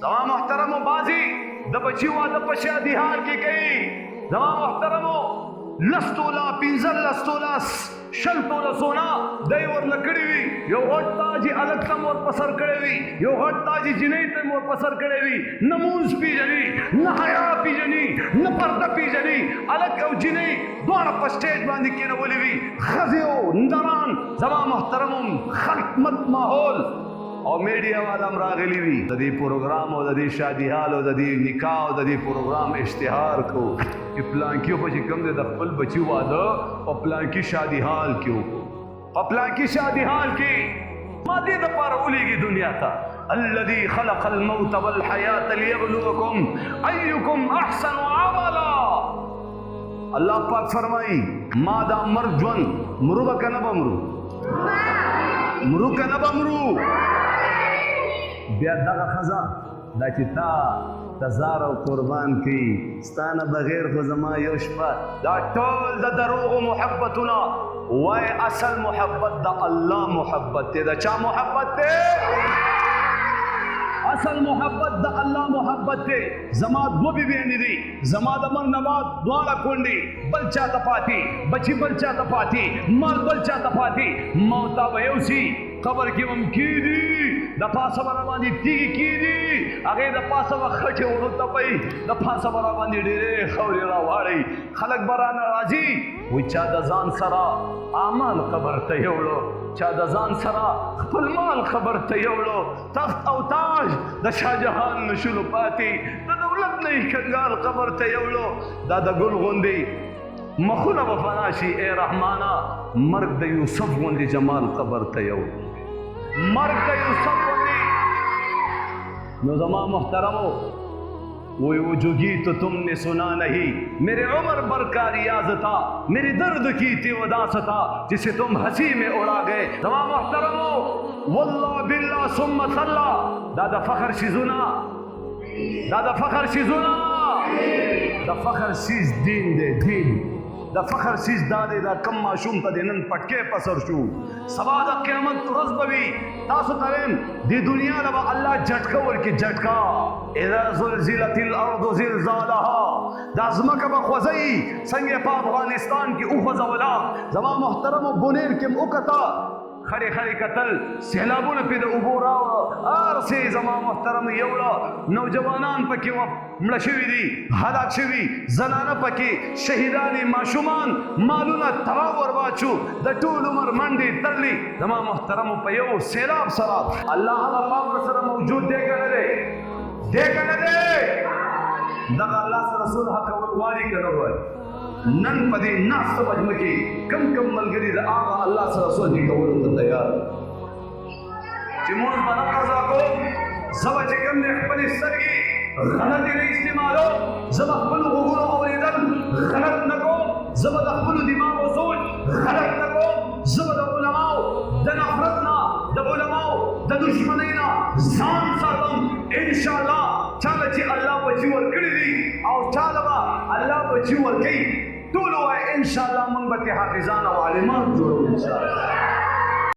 زما محترمو بازي د بچي واده په شادي حال کې کوي. زما محترمو لس تولا 15 تولا 20 تولا سونا دی ورله کړي وي. یو غټ تاجي الګ تم ور پسر کړي وي، یو غټ تاجي جنۍ تم ور پسر کړي وي. نمونز پیژني، نه حیا پیژني، نه پرده پیژني. الګ او جنۍ دواړه په سټیج باندې کېنولي وي، ښځې او نران. زما محترمو خلق مت ماحول او میډیا والا راغلی وي. د دې پروګرام او د دې شادي حال او د دې نکاح او د دې پروګرام اشتهار کو چې پلانکیو په چې کوم د خپل بچي واده او پلانکی شادي حال کې وکړو، په پلانکی شادي حال کې ما دې دپاره ولېږي دنیا ته. الذي خلق الموت والحیات لیبلوکم ایکم احسن عملا. الله پاک فرمایي ما دا مرګ ژوند مرو به که نه به مرو که نه به مرو. بیا دغه ښځه دا چې تا زار او قربان کړي ستا نه بغیر خو زما یو شپه. دا ټول د دروغو محبتونه وای اصل محبت د الله محبت دی. د چا محبت دی؟ اصل محبت د الله محبت دی. زما دو بیبیانې دي، زما د مرګ نه بعد دواړه کونډې بل چا ته پاتې، بچي بل چا ته پاتې، مال بل چا ته پاتې. ما تا به یو سي قبر کې هم کېدي، د پاسه به راباندې تیږې کېدي، هغې د پاسه به خټې ورو تپوي، د پاسه به راباندې ډېرې خاورې راواړئ. خلک به رانه راځي وایي چا د ځان سره اعمال قبر ته یوړو، چا د ځان سره خپل مال قبر ته یوړو. تخت او تاج د شاهجهان نشلو پاتې، د دولت نه یې کنګال قبر ته یوړو. دا د ګل غوندې مخونه به فنا شي ای رحمانه، مرګ د یوسف غوندې جمال قبر ته یوړو، مرگ کا یوسف بندی. نو زما محترمو وہی وہ جو گیت تو تم نے سنا نہیں، میرے عمر بھر کا ریاض تھا، میری درد کی تھی وداس تھا جسے تم ہنسی میں اڑا گئے. زما محترمو واللہ باللہ ثم صلی دادا فخر شیزونا، دادا فخر شیزونا، دا فخر شیز دین دے دین. دا فخر سیز دادے دا کم معشوم تا دینن پٹکے پسر شو. سبا دا قیامت رز بوی تاسو ترین دی دنیا لبا اللہ جھٹکا ورکی جھٹکا. اذا زلزلت الارض زلزالها دا ازمک بخوزئی سنگ پا افغانستان کی اوخوزولا. زما محترم و بنیر کم اکتا خڑی خڑی قتل سیلابون پی دا اوبو راو آرسی. زما محترم یولا نوجوانان پکی مړه شوي دي، هلاک شوي، زنانه پکې شهیدانې، ماشومان مالونه تباه برباد شو، د ټول عمر منډې تړلي. زما محترمو په یو سیلاب سره الله هغه پاک ورسره موجود دی که نه دی؟ دی که نه دی؟ دغه الله سره صلح کول غواړي که نه غواړي؟ نن په دې ناسته مجمع کې کم کم ملګري د هغه الله سره صلح کولو ته تیار چې مونږ به نه قضا کوم، زه به چې کوم دی خپلې سترګې غلط نه استعمالو، زه به خپلو غوږونو اورېدل غلط نه کوم، زه به د خپلو دماغو سوچ غلط نه کوم، زه به د علماو د نفرت نه، د علماو د دشمنۍ نه ځان ساتم انشاءالله. چاله چې الله بچي ورکړي دي او چاله به الله بچي ورکوي، ټولو وایي انشاءالله موږ به ترې حافظان او عالمان جوړو انشاءالله.